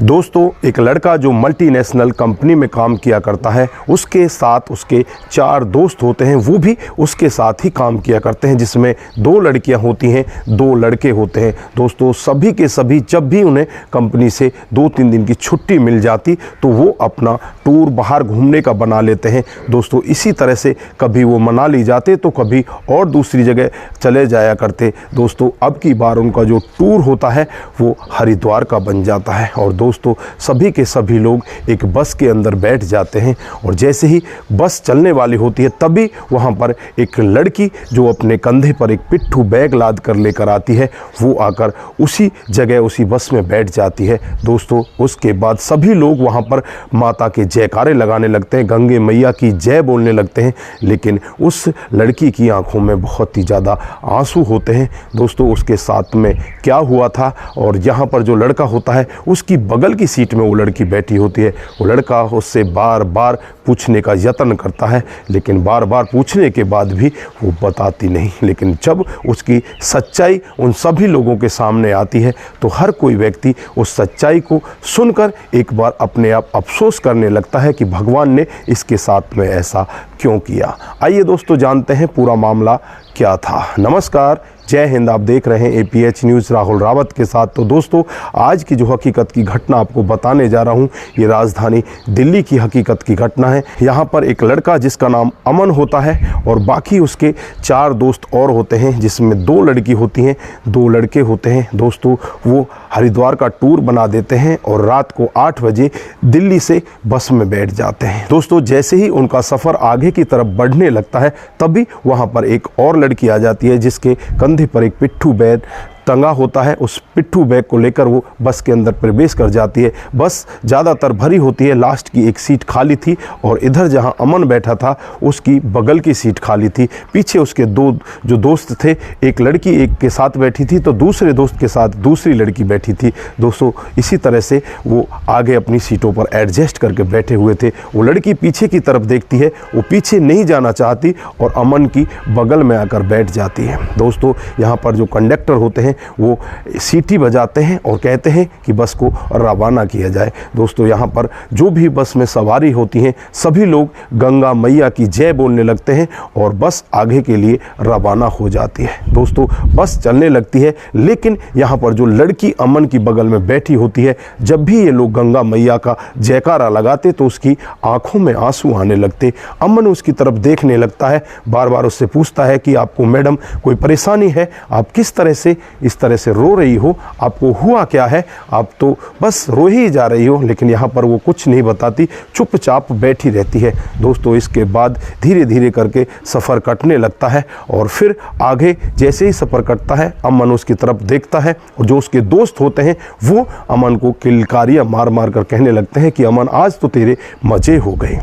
दोस्तों, एक लड़का जो मल्टीनेशनल कंपनी में काम किया करता है, उसके साथ उसके 4 दोस्त होते हैं, वो भी उसके साथ ही काम किया करते हैं, जिसमें 2 लड़कियां होती हैं, 2 लड़के होते हैं। दोस्तों, सभी के सभी जब भी उन्हें कंपनी से 2-3 दिन की छुट्टी मिल जाती तो वो अपना टूर बाहर घूमने का बना लेते हैं। दोस्तों, इसी तरह से कभी वो मनाली जाते तो कभी और दूसरी जगह चले जाया करते। दोस्तों, अब की बार उनका जो टूर होता है वो हरिद्वार का बन जाता है और दोस्तों सभी के सभी लोग एक बस के अंदर बैठ जाते हैं और जैसे ही बस चलने वाली होती है तभी वहाँ पर एक लड़की जो अपने कंधे पर एक पिट्ठू बैग लाद कर लेकर आती है, वो आकर उसी जगह उसी बस में बैठ जाती है। दोस्तों, उसके बाद सभी लोग वहाँ पर माता के जयकारे लगाने लगते हैं, गंगे मैया की जय बोलने लगते हैं, लेकिन उस लड़की की आंखों में बहुत ही ज़्यादा आंसू होते हैं। दोस्तों, उसके साथ में क्या हुआ था और यहाँ पर जो लड़का होता है उसकी बगल की सीट में वो लड़की बैठी होती है। वो लड़का उससे बार बार पूछने का यत्न करता है, लेकिन बार बार पूछने के बाद भी वो बताती नहीं। लेकिन जब उसकी सच्चाई उन सभी लोगों के सामने आती है तो हर कोई व्यक्ति उस सच्चाई को सुनकर एक बार अपने आप अफसोस करने लगता है कि भगवान ने इसके साथ में ऐसा क्यों किया। आइए दोस्तों, जानते हैं पूरा मामला क्या था। नमस्कार, जय हिंद। आप देख रहे हैं APH न्यूज़ राहुल रावत के साथ। तो दोस्तों, आज की जो हकीकत की घटना आपको बताने जा रहा हूं, ये राजधानी दिल्ली की हकीकत की घटना है। यहाँ पर एक लड़का जिसका नाम अमन होता है और बाकी उसके 4 दोस्त और होते हैं, जिसमें 2 लड़की होती हैं, 2 लड़के होते हैं। दोस्तों, वो हरिद्वार का टूर बना देते हैं और रात को 8 बजे दिल्ली से बस में बैठ जाते हैं। दोस्तों, जैसे ही उनका सफ़र आगे की तरफ बढ़ने लगता है तभी वहाँ पर एक और लड़की आ जाती है, जिसके कंधे पर एक पिट्ठू बैग टंगा होता है। उस पिट्ठू बैग को लेकर वो बस के अंदर प्रवेश कर जाती है। बस ज़्यादातर भरी होती है, लास्ट की एक सीट खाली थी और इधर जहां अमन बैठा था उसकी बगल की सीट खाली थी। पीछे उसके 2 जो दोस्त थे, एक लड़की एक के साथ बैठी थी तो दूसरे दोस्त के साथ दूसरी लड़की बैठी थी। दोस्तों, इसी तरह से वो आगे अपनी सीटों पर एडजस्ट करके बैठे हुए थे। वो लड़की पीछे की तरफ देखती है, वो पीछे नहीं जाना चाहती और अमन की बगल में आकर बैठ जाती है। दोस्तों, यहाँ पर जो कंडक्टर होते हैं वो सीटी बजाते हैं और कहते हैं कि बस को रवाना किया जाए। दोस्तों, यहाँ पर जो भी बस में सवारी होती हैं सभी लोग गंगा मैया की जय बोलने लगते हैं और बस आगे के लिए रवाना हो जाती है। दोस्तों, बस चलने लगती है, लेकिन यहाँ पर जो लड़की अमन की बगल में बैठी होती है, जब भी ये लोग गंगा मैया का जयकारा लगाते तो उसकी आंखों में आंसू आने लगते। अमन उसकी तरफ देखने लगता है, बार बार उससे पूछता है कि आपको मैडम कोई परेशानी है, आप किस तरह से इस तरह से रो रही हो, आपको हुआ क्या है, आप तो बस रो ही जा रही हो। लेकिन यहाँ पर वो कुछ नहीं बताती, चुपचाप बैठी रहती है। दोस्तों, इसके बाद धीरे धीरे करके सफ़र कटने लगता है और फिर आगे जैसे ही सफ़र कटता है अमन उसकी तरफ देखता है और जो उसके दोस्त होते हैं वो अमन को किलकारियाँ मार मार कर कहने लगते हैं कि अमन, आज तो तेरे मज़े हो गए।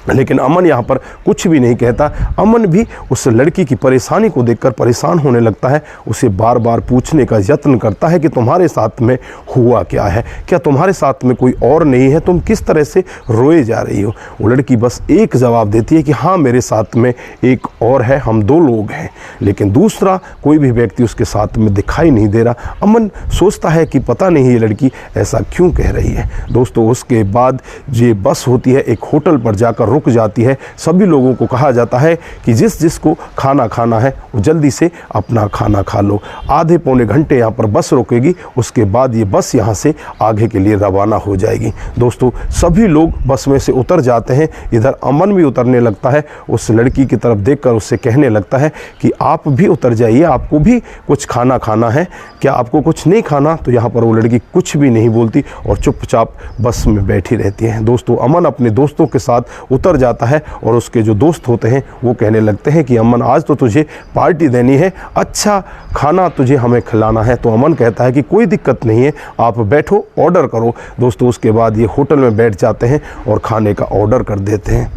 लेकिन अमन यहाँ पर कुछ भी नहीं कहता। अमन भी उस लड़की की परेशानी को देखकर परेशान होने लगता है, उसे बार बार पूछने का यत्न करता है कि तुम्हारे साथ में हुआ क्या है, क्या तुम्हारे साथ में कोई और नहीं है, तुम किस तरह से रोए जा रही हो। वो लड़की बस एक जवाब देती है कि हाँ, मेरे साथ में एक और है, हम 2 लोग हैं, लेकिन दूसरा कोई भी व्यक्ति उसके साथ में दिखाई नहीं दे रहा। अमन सोचता है कि पता नहीं ये लड़की ऐसा क्यों कह रही है। दोस्तों, उसके बाद ये बस होती है एक होटल पर जाकर रुक जाती है। सभी लोगों को कहा जाता है कि जिस जिसको खाना खाना है वो जल्दी से अपना खाना खा लो। आधे पौने घंटे यहाँ पर बस रुकेगी, उसके बाद ये बस यहाँ से आगे के लिए रवाना हो जाएगी। दोस्तों, सभी लोग बस में से उतर जाते हैं। इधर अमन भी उतरने लगता है, उस लड़की की तरफ देखकर उससे कहने लगता है कि आप भी उतर जाइए, आपको भी कुछ खाना खाना है, क्या आपको कुछ नहीं खाना। तो यहाँ पर वो लड़की कुछ भी नहीं बोलती और चुपचाप बस में बैठी रहती है। दोस्तों, अमन अपने दोस्तों के साथ उतर जाता है और उसके जो दोस्त होते हैं वो कहने लगते हैं कि अमन, आज तो तुझे पार्टी देनी है, अच्छा खाना तुझे हमें खिलाना है। तो अमन कहता है कि कोई दिक्कत नहीं है, आप बैठो, ऑर्डर करो। दोस्तों, उसके बाद ये होटल में बैठ जाते हैं और खाने का ऑर्डर कर देते हैं।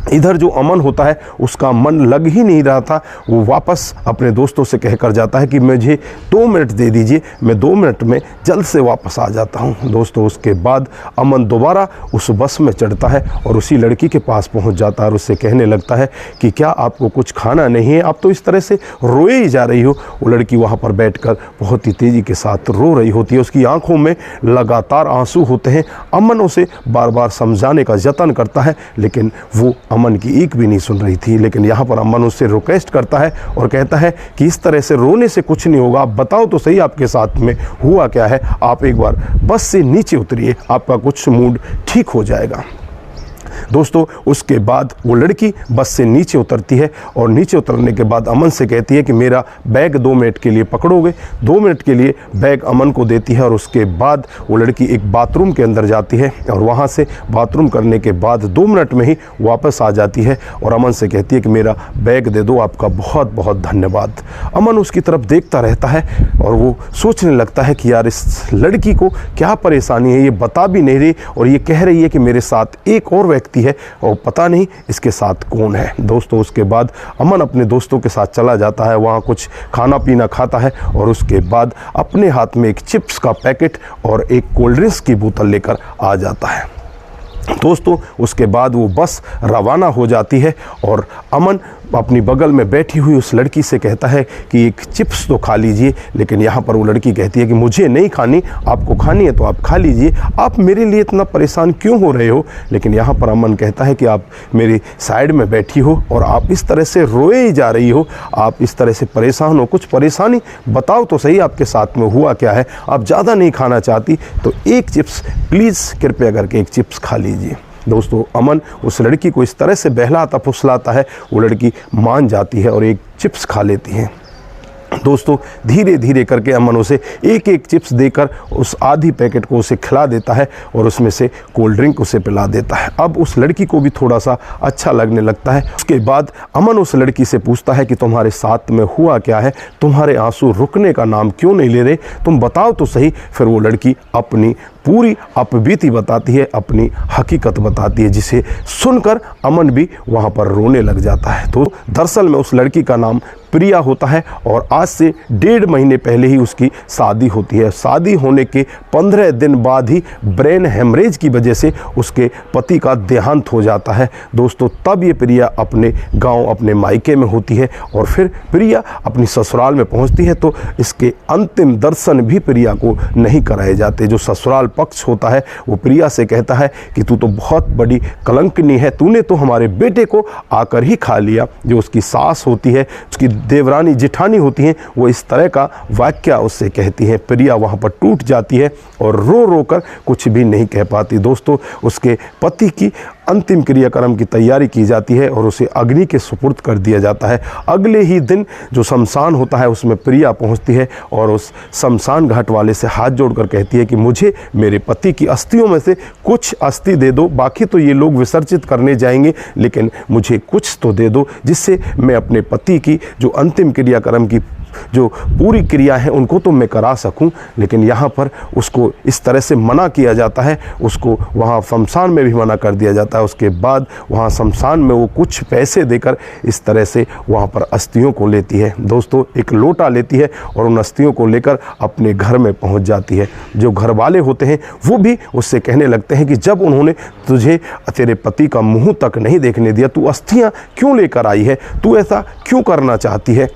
इधर जो अमन होता है उसका मन लग ही नहीं रहा था। वो वापस अपने दोस्तों से कहकर जाता है कि मुझे 2 मिनट दे दीजिए, मैं 2 मिनट में जल्द से वापस आ जाता हूँ। दोस्तों उसके बाद अमन दोबारा उस बस में चढ़ता है और उसी लड़की के पास पहुँच जाता है और उससे कहने लगता है कि क्या आपको कुछ खाना नहीं है, आप तो इस तरह से रोए ही जा रही हो। वो लड़की वहाँ पर बैठकर बहुत ही तेज़ी के साथ रो रही होती है, उसकी आंखों में लगातार आंसू होते हैं। अमन उसे बार बार समझाने का यत्न करता है लेकिन वो अमन की एक भी नहीं सुन रही थी। लेकिन यहाँ पर अमन उससे रिक्वेस्ट करता है और कहता है कि इस तरह से रोने से कुछ नहीं होगा, आप बताओ तो सही आपके साथ में हुआ क्या है, आप एक बार बस से नीचे उतरिए, आपका कुछ मूड ठीक हो जाएगा। दोस्तों उसके बाद वो लड़की बस से नीचे उतरती है और नीचे उतरने के बाद अमन से कहती है कि मेरा बैग 2 मिनट के लिए पकड़ोगे। 2 मिनट के लिए बैग अमन को देती है और उसके बाद वो लड़की एक बाथरूम के अंदर जाती है और वहाँ से बाथरूम करने के बाद 2 मिनट में ही वापस आ जाती है और अमन से कहती है कि मेरा बैग दे दो, आपका बहुत बहुत धन्यवाद। अमन उसकी तरफ देखता रहता है और वो सोचने लगता है कि यार इस लड़की को क्या परेशानी है, ये बता भी नहीं रही और ये कह रही है कि मेरे साथ एक और व्यक्ति है और पता नहीं इसके साथ कौन है। दोस्तों उसके बाद अमन अपने दोस्तों के साथ चला जाता है, वहाँ कुछ खाना पीना खाता है और उसके बाद अपने हाथ में एक चिप्स का पैकेट और एक कोल्ड ड्रिंक्स की बोतल लेकर आ जाता है। दोस्तों उसके बाद वो बस रवाना हो जाती है और अमन अपनी बगल में बैठी हुई उस लड़की से कहता है कि एक चिप्स तो खा लीजिए। लेकिन यहाँ पर वो लड़की कहती है कि मुझे नहीं खानी, आपको खानी है तो आप खा लीजिए, आप मेरे लिए इतना परेशान क्यों हो रहे हो। लेकिन यहाँ पर अमन कहता है कि आप मेरी साइड में बैठी हो और आप इस तरह से रोए ही जा रही हो, आप इस तरह से परेशान हो, कुछ परेशानी बताओ तो सही आपके साथ में हुआ क्या है, आप ज़्यादा नहीं खाना चाहती तो एक चिप्स प्लीज़ कृपया करके एक चिप्स खा लीजिए। दोस्तों अमन उस लड़की को इस तरह से बहलाता फुसलाता है, वो लड़की मान जाती है और एक चिप्स खा लेती है। दोस्तों धीरे धीरे करके अमन उसे एक एक चिप्स देकर उस आधी पैकेट को उसे खिला देता है और उसमें से कोल्ड ड्रिंक उसे पिला देता है। अब उस लड़की को भी थोड़ा सा अच्छा लगने लगता है। उसके बाद अमन उस लड़की से पूछता है कि तुम्हारे साथ में हुआ क्या है, तुम्हारे आंसू रुकने का नाम क्यों नहीं ले रहे, तुम बताओ तो सही। फिर वो लड़की अपनी पूरी अपबीती बताती है, अपनी हकीकत बताती है, जिसे सुनकर अमन भी वहाँ पर रोने लग जाता है। तो दरअसल में उस लड़की का नाम प्रिया होता है और आज से 1.5 महीने पहले ही उसकी शादी होती है। शादी होने के 15 दिन बाद ही ब्रेन हेमरेज की वजह से उसके पति का देहांत हो जाता है। दोस्तों तब ये प्रिया अपने गांव अपने मायके में होती है और फिर प्रिया अपनी ससुराल में पहुंचती है तो इसके अंतिम दर्शन भी प्रिया को नहीं कराए जाते। जो ससुराल पक्ष होता है वो प्रिया से कहता है कि तू तो बहुत बड़ी कलंकनी है, तूने तो हमारे बेटे को आकर ही खा लिया। जो उसकी सास होती है, उसकी देवरानी जिठानी होती हैं, वो इस तरह का वाक्य उससे कहती हैं। प्रिया वहाँ पर टूट जाती है और रो रो कर कुछ भी नहीं कह पाती। दोस्तों उसके पति की अंतिम क्रियाक्रम की तैयारी की जाती है और उसे अग्नि के सुपुर्द कर दिया जाता है। अगले ही दिन जो शमशान होता है उसमें प्रिया पहुंचती है और उस शमशान घाट वाले से हाथ जोड़कर कहती है कि मुझे मेरे पति की अस्थियों में से कुछ अस्थि दे दो, बाकी तो ये लोग विसर्जित करने जाएंगे, लेकिन मुझे कुछ तो दे दो जिससे मैं अपने पति की जो अंतिम क्रियाक्रम की जो पूरी क्रिया है उनको तो मैं करा सकूं। लेकिन यहाँ पर उसको इस तरह से मना किया जाता है, उसको वहाँ शमशान में भी मना कर दिया जाता है। उसके बाद वहाँ शमशान में वो कुछ पैसे देकर इस तरह से वहाँ पर अस्थियों को लेती है। दोस्तों एक लोटा लेती है और उन अस्थियों को लेकर अपने घर में पहुँच जाती है। जो घर वाले होते हैं वो भी उससे कहने लगते हैं कि जब उन्होंने तुझे तेरे पति का मुँह तक नहीं देखने दिया, तू अस्थियाँ क्यों लेकर आई है, तू ऐसा क्यों करना चाहती है।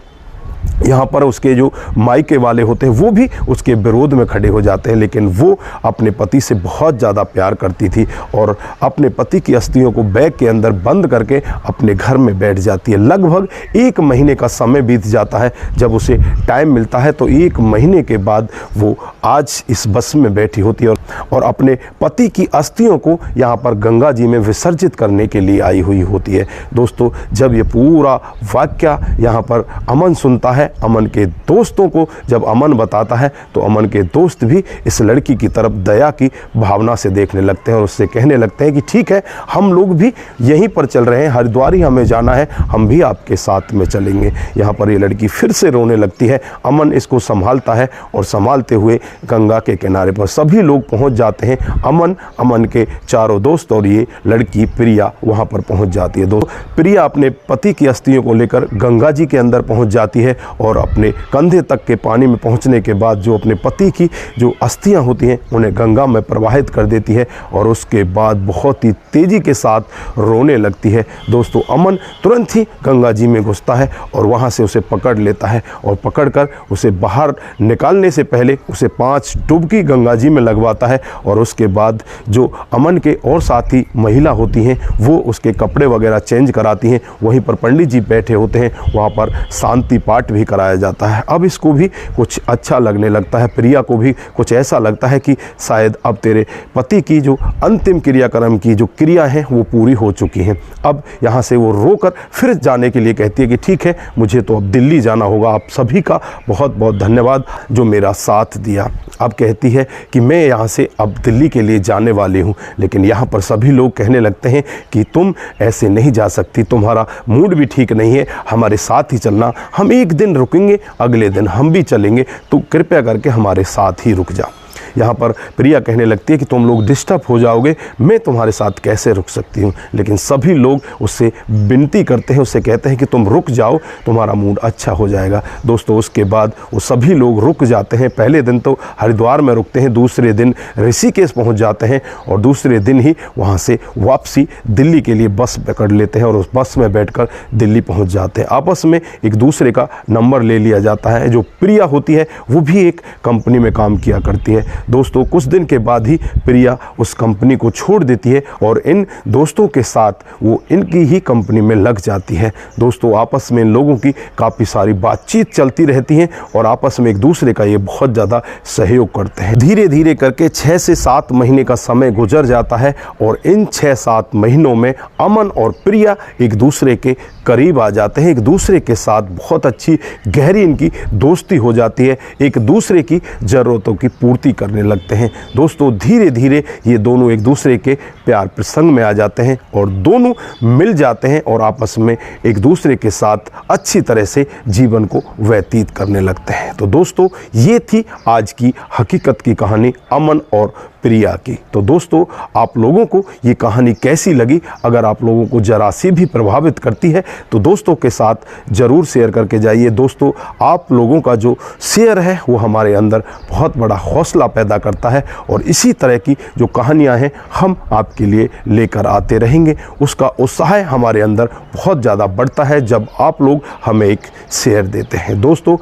यहाँ पर उसके जो मायके वाले होते हैं वो भी उसके विरोध में खड़े हो जाते हैं, लेकिन वो अपने पति से बहुत ज़्यादा प्यार करती थी और अपने पति की अस्थियों को बैग के अंदर बंद करके अपने घर में बैठ जाती है। लगभग 1 महीने का समय बीत जाता है। जब उसे टाइम मिलता है तो 1 महीने के बाद वो आज इस बस में बैठी होती है और अपने पति की अस्थियों को यहाँ पर गंगा जी में विसर्जित करने के लिए आई हुई होती है। दोस्तों जब ये पूरा वाक्य यहाँ पर अमन सुनता है अमन के दोस्तों को जब अमन बताता है तो अमन के दोस्त भी इस लड़की की तरफ दया की भावना से देखने लगते हैं और उससे कहने लगते हैं कि ठीक है, हम लोग भी यहीं पर चल रहे हैं, हरिद्वार ही हमें जाना है, हम भी आपके साथ में चलेंगे। यहाँ पर ये लड़की फिर से रोने लगती है। अमन इसको संभालता है और संभालते हुए गंगा के किनारे पर सभी लोग पहुँच जाते हैं। अमन के चारों दोस्त और ये लड़की प्रिया वहाँ पर पहुँच जाती है। प्रिया अपने पति की अस्थियों को लेकर गंगा जी के अंदर पहुँच जाती है और अपने कंधे तक के पानी में पहुँचने के बाद जो अपने पति की जो अस्थियाँ होती हैं उन्हें गंगा में प्रवाहित कर देती है और उसके बाद बहुत ही तेज़ी के साथ रोने लगती है। दोस्तों, अमन तुरंत ही गंगा जी में घुसता है और वहाँ से उसे पकड़ लेता है और पकड़कर उसे बाहर निकालने से पहले उसे 5 डुबकी गंगा जी में लगवाता है और उसके बाद जो अमन के और साथी महिला होती हैं वो उसके कपड़े वगैरह चेंज कराती हैं। वहीं पर पंडित जी बैठे होते हैं, वहाँ पर शांति पाठ भी कराया जाता है। अब इसको भी कुछ अच्छा लगने लगता है, प्रिया को भी कुछ ऐसा लगता है कि शायद अब तेरे पति की जो अंतिम क्रियाक्रम की जो क्रिया है वो पूरी हो चुकी हैं। अब यहाँ से वो रोकर फिर जाने के लिए कहती है कि ठीक है, मुझे तो अब दिल्ली जाना होगा, आप सभी का बहुत बहुत धन्यवाद जो मेरा साथ दिया। अब कहती है कि मैं यहाँ से अब दिल्ली के लिए जाने वाली हूँ, लेकिन यहाँ पर सभी लोग कहने लगते हैं कि तुम ऐसे नहीं जा सकती, तुम्हारा मूड भी ठीक नहीं है, हमारे साथ ही चलना, हम एक दिन रुकेंगे, अगले दिन हम भी चलेंगे, तो कृपया करके हमारे साथ ही रुक जा। यहाँ पर प्रिया कहने लगती है कि तुम लोग डिस्टर्ब हो जाओगे, मैं तुम्हारे साथ कैसे रुक सकती हूँ। लेकिन सभी लोग उससे विनती करते हैं, उससे कहते हैं कि तुम रुक जाओ, तुम्हारा मूड अच्छा हो जाएगा। दोस्तों, उसके बाद वो सभी लोग रुक जाते हैं। पहले दिन तो हरिद्वार में रुकते हैं, दूसरे दिन ऋषिकेश पहुँच जाते हैं और दूसरे दिन ही वहाँ से वापसी दिल्ली के लिए बस पकड़ लेते हैं और उस बस में बैठकर दिल्ली पहुँच जाते हैं। आपस में एक दूसरे का नंबर ले लिया जाता है। जो प्रिया होती है वो भी एक कंपनी में काम किया करती है। दोस्तों, कुछ दिन के बाद ही प्रिया उस कंपनी को छोड़ देती है और इन दोस्तों के साथ वो इनकी ही कंपनी में लग जाती है। दोस्तों, आपस में इन लोगों की काफ़ी सारी बातचीत चलती रहती है और आपस में एक दूसरे का ये बहुत ज़्यादा सहयोग करते हैं। धीरे धीरे करके 6 से 7 महीने का समय गुजर जाता है और इन 6-7 महीनों में अमन और प्रिया एक दूसरे के करीब आ जाते हैं। एक दूसरे के साथ बहुत अच्छी गहरी इनकी दोस्ती हो जाती है, एक दूसरे की ज़रूरतों की पूर्ति करने लगते हैं। दोस्तों, धीरे धीरे ये दोनों एक दूसरे के प्यार प्रसंग में आ जाते हैं और दोनों मिल जाते हैं और आपस में एक दूसरे के साथ अच्छी तरह से जीवन को व्यतीत करने लगते हैं। तो दोस्तों, ये थी आज की हकीकत की कहानी अमन और प्रिया की। तो दोस्तों, आप लोगों को ये कहानी कैसी लगी? अगर आप लोगों को जरा सी भी प्रभावित करती है तो दोस्तों के साथ ज़रूर शेयर करके जाइए। दोस्तों, आप लोगों का जो शेयर है वो हमारे अंदर बहुत बड़ा हौसला पैदा करता है और इसी तरह की जो कहानियाँ हैं हम आपके लिए लेकर आते रहेंगे। उसका उत्साह हमारे अंदर बहुत ज़्यादा बढ़ता है जब आप लोग हमें एक शेयर देते हैं। दोस्तों,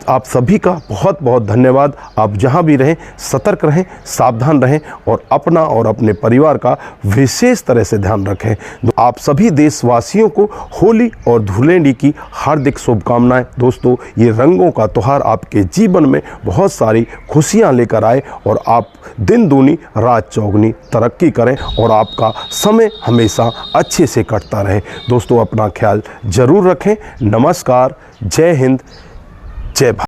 आप सभी का बहुत बहुत धन्यवाद। आप जहाँ भी रहें सतर्क रहें, सावधान रहें और अपना और अपने परिवार का विशेष तरह से ध्यान रखें। आप सभी देशवासियों को होली और धुलेंडी की हार्दिक शुभकामनाएं। दोस्तों, ये रंगों का त्योहार आपके जीवन में बहुत सारी खुशियां लेकर आए और आप दिन दूनी रात चौगुनी तरक्की करें और आपका समय हमेशा अच्छे से कटता रहे। दोस्तों, अपना ख्याल जरूर रखें। नमस्कार, जय हिंद, जय भारत।